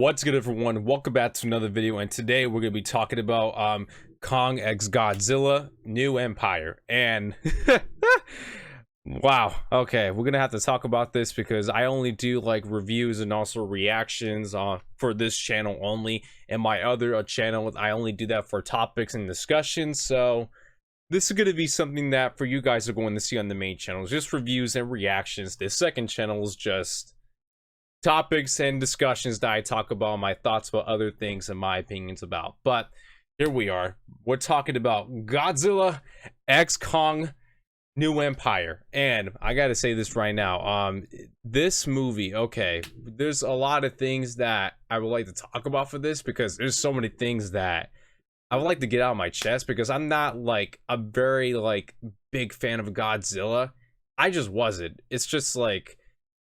What's good, everyone? Welcome back to another video, and today we're gonna be talking about Kong X Godzilla New Empire. And wow, okay, we're gonna have to talk about this because I only do like reviews and also reactions for this channel only, and my other channel I only do that for topics and discussions. So this is gonna be something that for you guys are going to see on the main channel, just reviews and reactions. The second channel is just topics and discussions that I talk about, my thoughts about other things and my opinions about. But here we are. We're talking about Godzilla X Kong New Empire. And I gotta say this right now. This movie, okay, there's a lot of things that I would like to talk about for this because there's so many things that I would like to get out of my chest because I'm not like a very like big fan of Godzilla. I just wasn't. It's just like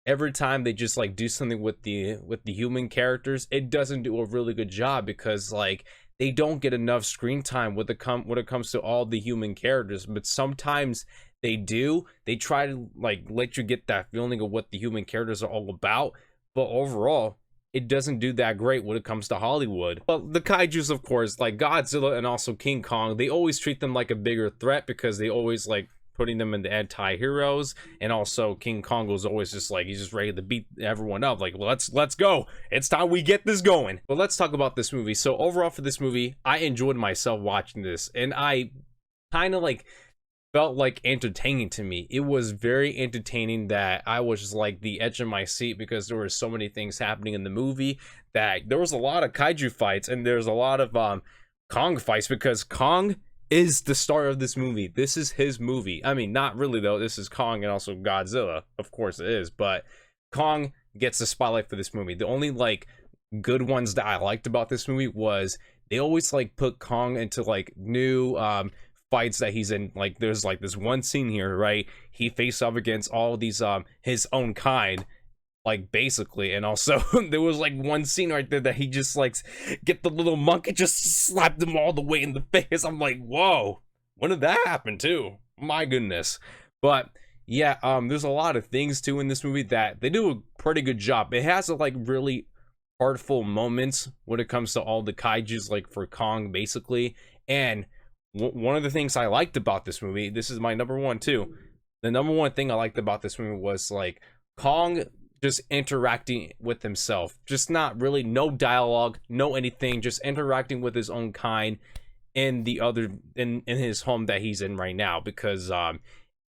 every time they just like do something with the human characters, it doesn't do a really good job because like they don't get enough screen time when it comes to all the human characters. But sometimes they do. They try to like let you get that feeling of what the human characters are all about, but overall it doesn't do that great when it comes to Hollywood. Well, the kaijus, of course, like Godzilla and also King Kong, they always treat them like a bigger threat because they always like putting them in the anti-heroes, and also King Kong was always just like he's just ready to beat everyone up, like let's go, it's time we get this going. But let's talk about this movie. So overall for this movie, I enjoyed myself watching this, and I kind of like felt like entertaining to me. It was very entertaining that I was just like the edge of my seat because there were so many things happening in the movie, that there was a lot of kaiju fights and there's a lot of Kong fights because Kong is the star of this movie. This is his movie. I mean, not really though. This is Kong and also Godzilla. Of course it is, but Kong gets the spotlight for this movie. The only like good ones that I liked about this movie was they always like put Kong into like new fights that he's in. Like there's like this one scene here, right? He faced off against all these his own kind, like basically, and also there was like one scene right there that he just like get the little monkey just slapped him all the way in the face. I'm like, whoa, when did that happen too? My goodness. But yeah, there's a lot of things too in this movie that they do a pretty good job. It has like really heartful moments when it comes to all the kaijus, like for Kong basically. And one of the things I liked about this movie, this is my number one too, the number one thing I liked about this movie was like Kong just interacting with himself, just not really, no dialogue, no anything, just interacting with his own kind in the other in his home that he's in right now. Because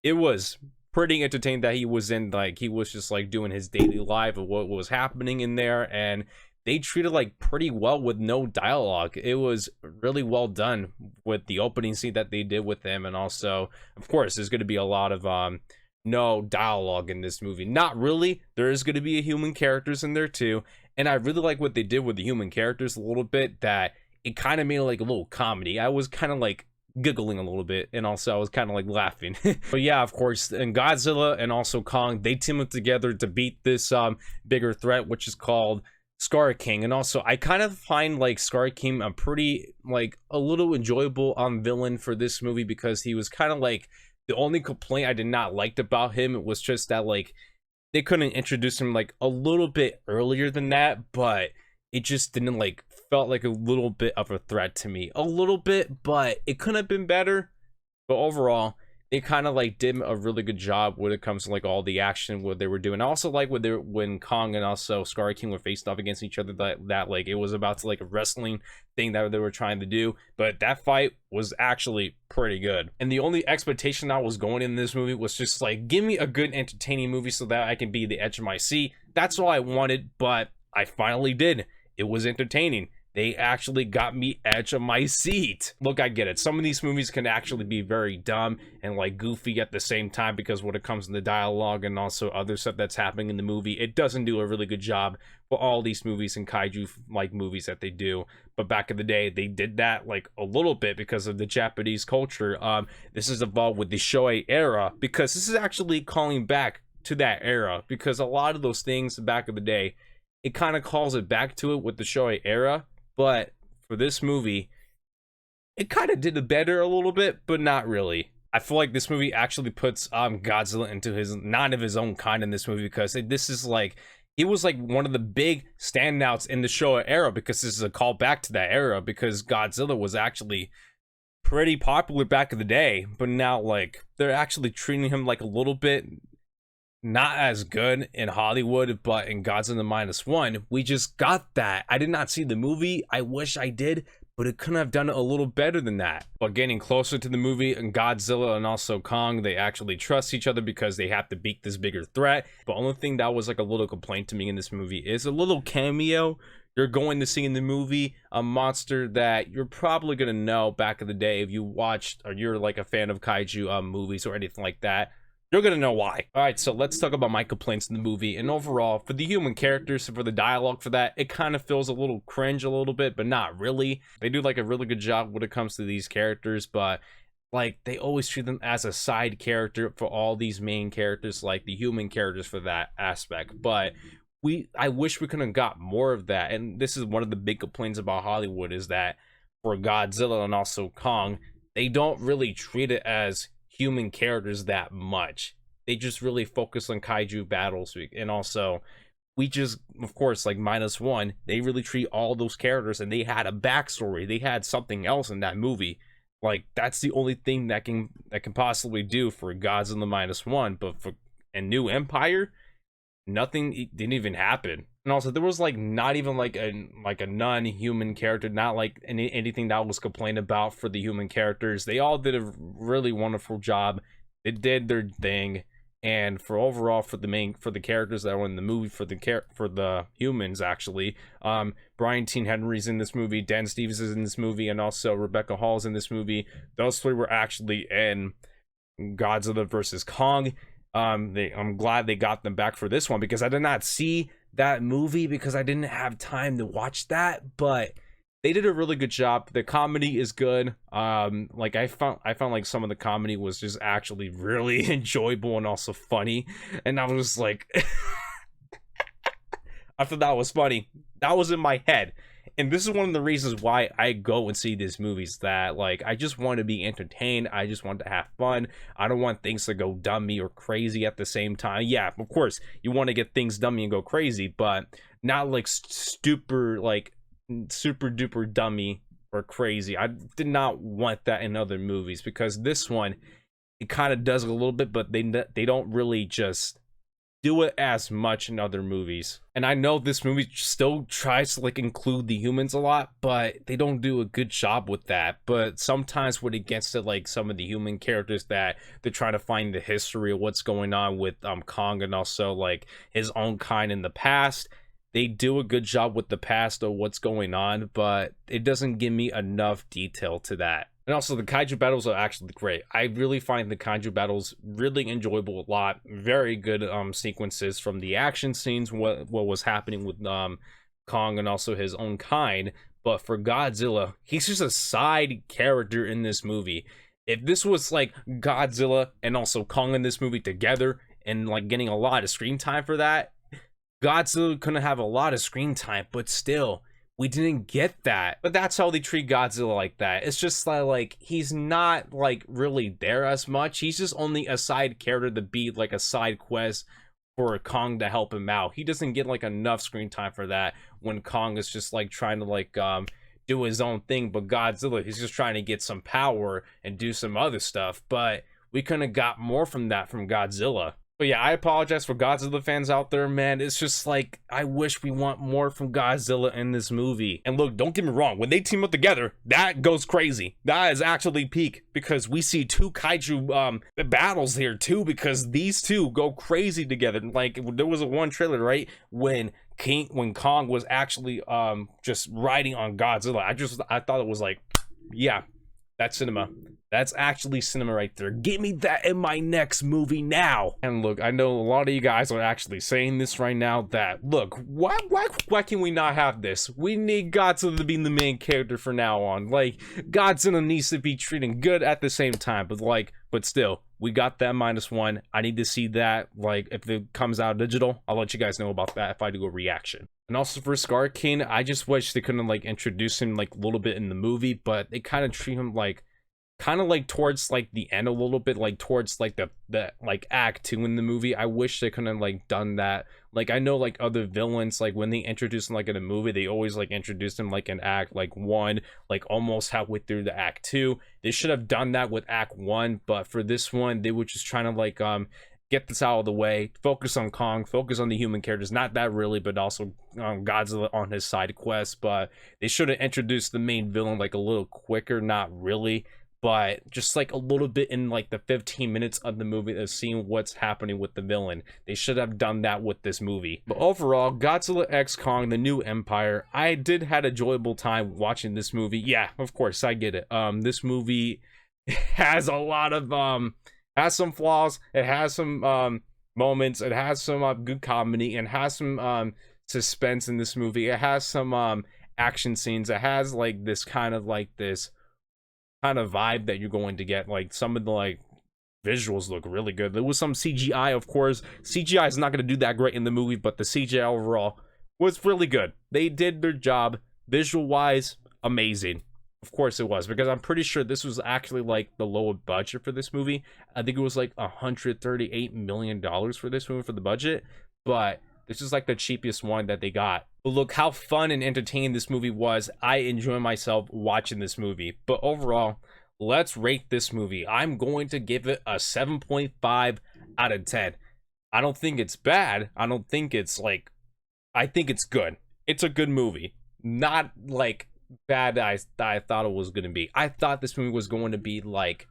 it was pretty entertaining that he was in, like he was just like doing his daily life of what was happening in there, and they treated like pretty well with no dialogue. It was really well done with the opening scene that they did with him. And also of course there's going to be a lot of no dialogue in this movie. Not really. There is going to be a human characters in there too, and I really like what they did with the human characters a little bit, that it kind of made it like a little comedy. I was kind of like giggling a little bit, and also I was kind of like laughing. But yeah, of course, and Godzilla and also Kong, they team up together to beat this bigger threat, which is called Scar King. And also I kind of find like Scar King a pretty like a little enjoyable villain for this movie, because he was kind of like the only complaint I did not like about him was just that like they couldn't introduce him like a little bit earlier than that, but it just didn't like felt like a little bit of a threat to me, a little bit, but it couldn't have been better. But overall they kind of like did a really good job when it comes to like all the action what they were doing. I also like when Kong and also Scar King were faced off against each other, that like it was about to like a wrestling thing that they were trying to do, but that fight was actually pretty good. And the only expectation I was going in this movie was just like, give me a good entertaining movie so that I can be the edge of my seat. That's all I wanted, but I finally did. It was entertaining. They actually got me edge of my seat. Look, I get it. Some of these movies can actually be very dumb and like goofy at the same time, because when it comes to the dialogue and also other stuff that's happening in the movie, it doesn't do a really good job for all these movies and kaiju like movies that they do. But back in the day, they did that like a little bit because of the Japanese culture. This is involved with the Shoei era, because this is actually calling back to that era, because a lot of those things back in the day, it kind of calls it back to it with the Shoei era. But for this movie, it kind of did it better a little bit, but not really. I feel like this movie actually puts Godzilla into his not of his own kind in this movie, because this is like he was like one of the big standouts in the Showa era, because this is a call back to that era, because Godzilla was actually pretty popular back in the day, but now like they're actually treating him like a little bit not as good in Hollywood. But in Godzilla minus one, we just got that. I did not see the movie. I wish I did, but it couldn't have done it a little better than that. But getting closer to the movie, and Godzilla and also Kong, they actually trust each other because they have to beat this bigger threat. The only thing that was like a little complaint to me in this movie is a little cameo. You're going to see in the movie a monster that you're probably gonna know back in the day if you watched, or you're like a fan of kaiju movies or anything like that. You're gonna know why. All right, so let's talk about my complaints in the movie. And overall, for the human characters, for the dialogue, for that, it kind of feels a little cringe a little bit, but not really. They do like a really good job when it comes to these characters, but like they always treat them as a side character for all these main characters, like the human characters for that aspect. But I wish we could have got more of that. And this is one of the big complaints about Hollywood, is that for Godzilla and also Kong, they don't really treat it as human characters that much. They just really focus on kaiju battles. And also, we just, of course, like minus one, they really treat all those characters, and they had a backstory. They had something else in that movie. Like, that's the only thing that can possibly do for Godzilla minus one. But for a New Empire, nothing didn't even happen. And also, there was like not even like a non-human character, not like anything that was complained about for the human characters. They all did a really wonderful job. They did their thing. And for overall, for the characters that were in the movie, for the humans actually, Brian T. Henry's in this movie, Dan Stevens is in this movie, and also Rebecca Hall's in this movie. Those three were actually in Godzilla versus Kong. I'm glad they got them back for this one, because I did not see that movie because I didn't have time to watch that, but they did a really good job. The comedy is good. Like I found like some of the comedy was just actually really enjoyable and also funny, and I was like I thought that was funny. That was in my head. And this is one of the reasons why I go and see these movies, that like I just want to be entertained. I just want to have fun. I don't want things to go dummy or crazy at the same time. Yeah, of course you want to get things dummy and go crazy, but not like super duper dummy or crazy. I did not want that in other movies, because this one, it kind of does a little bit, but they don't really just do it as much in other movies. And I know this movie still tries to like include the humans a lot, but they don't do a good job with that. But sometimes when it gets to like some of the human characters, that they're trying to find the history of what's going on with Kong, and also like his own kind in the past, they do a good job with the past of what's going on, but it doesn't give me enough detail to that. And also, the kaiju battles are actually great. I really find the kaiju battles really enjoyable a lot. Very good sequences from the action scenes, what was happening with Kong and also his own kind. But for Godzilla, he's just a side character in this movie. If this was like Godzilla and also Kong in this movie together, and like getting a lot of screen time for that, Godzilla couldn't have a lot of screen time, but still, we didn't get that. But that's how they treat Godzilla like that. It's just like he's not like really there as much. He's just only a side character to be like a side quest for Kong to help him out. He doesn't get like enough screen time for that, when Kong is just like trying to like do his own thing. But Godzilla, he's just trying to get some power and do some other stuff. But we couldn't have got more from that from Godzilla. But yeah, I apologize for Godzilla fans out there, man. It's just like, I wish we want more from Godzilla in this movie. And look, don't get me wrong, when they team up together, that goes crazy. That is actually peak, because we see two kaiju battles here too, because these two go crazy together. Like, there was one trailer, right, when Kong was actually just riding on Godzilla. I thought it was like, yeah, that's cinema. That's actually cinema right there. Give me that in my next movie now. And look, I know a lot of you guys are actually saying this right now, that look, why can we not have this? We need Godzilla to be the main character from now on. Like, Godzilla needs to be treated good at the same time, but still, we got that -1. I need to see that. Like, if it comes out digital, I'll let you guys know about that if I do a reaction. And also for Scar King, I just wish they couldn't like introduce him like a little bit in the movie, but they kind of treat him like kind of like towards like the end a little bit, like towards like the like act 2 in the movie. I wish they couldn't have like done that Like, I know like other villains, like when they introduce them like in a movie, they always like introduce them like in act like 1, like almost halfway through the act 2. They should have done that with act 1, but for this one they were just trying to like get this out of the way, focus on Kong, focus on the human characters, not that really, but also Godzilla on his side quest. But they should have introduced the main villain like a little quicker, not really, but just like a little bit in like the 15 minutes of the movie of seeing what's happening with the villain. They should have done that with this movie. But overall, Godzilla X Kong, The New Empire, I did had an enjoyable time watching this movie. Yeah, of course, I get it. This movie has a lot of has some flaws. It has some moments. It has some good comedy, and has some suspense in this movie. It has some action scenes. It has like this kind of vibe that you're going to get. Like some of the like visuals look really good. There was some CGI, of course. CGI is not going to do that great in the movie, but the CGI overall was really good. They did their job. Visual wise, amazing. Of course it was, because I'm pretty sure this was actually like the lower budget for this movie. I think it was like $138 million for this movie for the budget, but this is like the cheapest one that they got. But look how fun and entertaining this movie was. I enjoy myself watching this movie. But overall, let's rate this movie. I'm going to give it a 7.5 out of 10. I don't think it's bad. I don't think it's like, I think it's good. It's a good movie. Not like bad that I thought it was going to be. I thought this movie was going to be like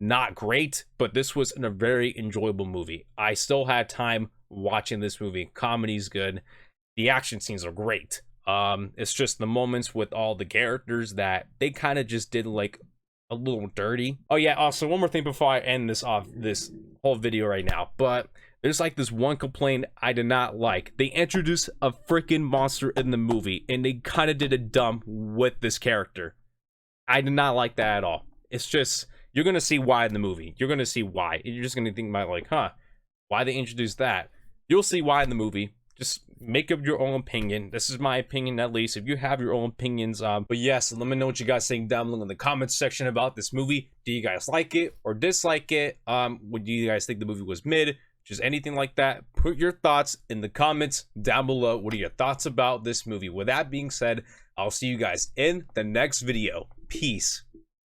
not great, but this was a very enjoyable movie. I still had time watching this movie. Comedy's good. The action scenes are great. It's just the moments with all the characters that they kind of just did like a little dirty. Oh yeah, also one more thing before I end this off, this whole video right now, but there's like this one complaint I did not like. They introduced a freaking monster in the movie, and they kind of did a dump with this character. I did not like that at all. It's just, you're gonna see why in the movie. You're gonna see why. You're just gonna think about like, huh, why they introduced that? You'll see why in the movie. Just make up your own opinion. This is my opinion, at least. If you have your own opinions, but yes, let me know what you guys think down below in the comments section about this movie. Do you guys like it or dislike it? Would you guys think the movie was mid? Just anything like that? Put your thoughts in the comments down below. What are your thoughts about this movie? With that being said, I'll see you guys in the next video. Peace.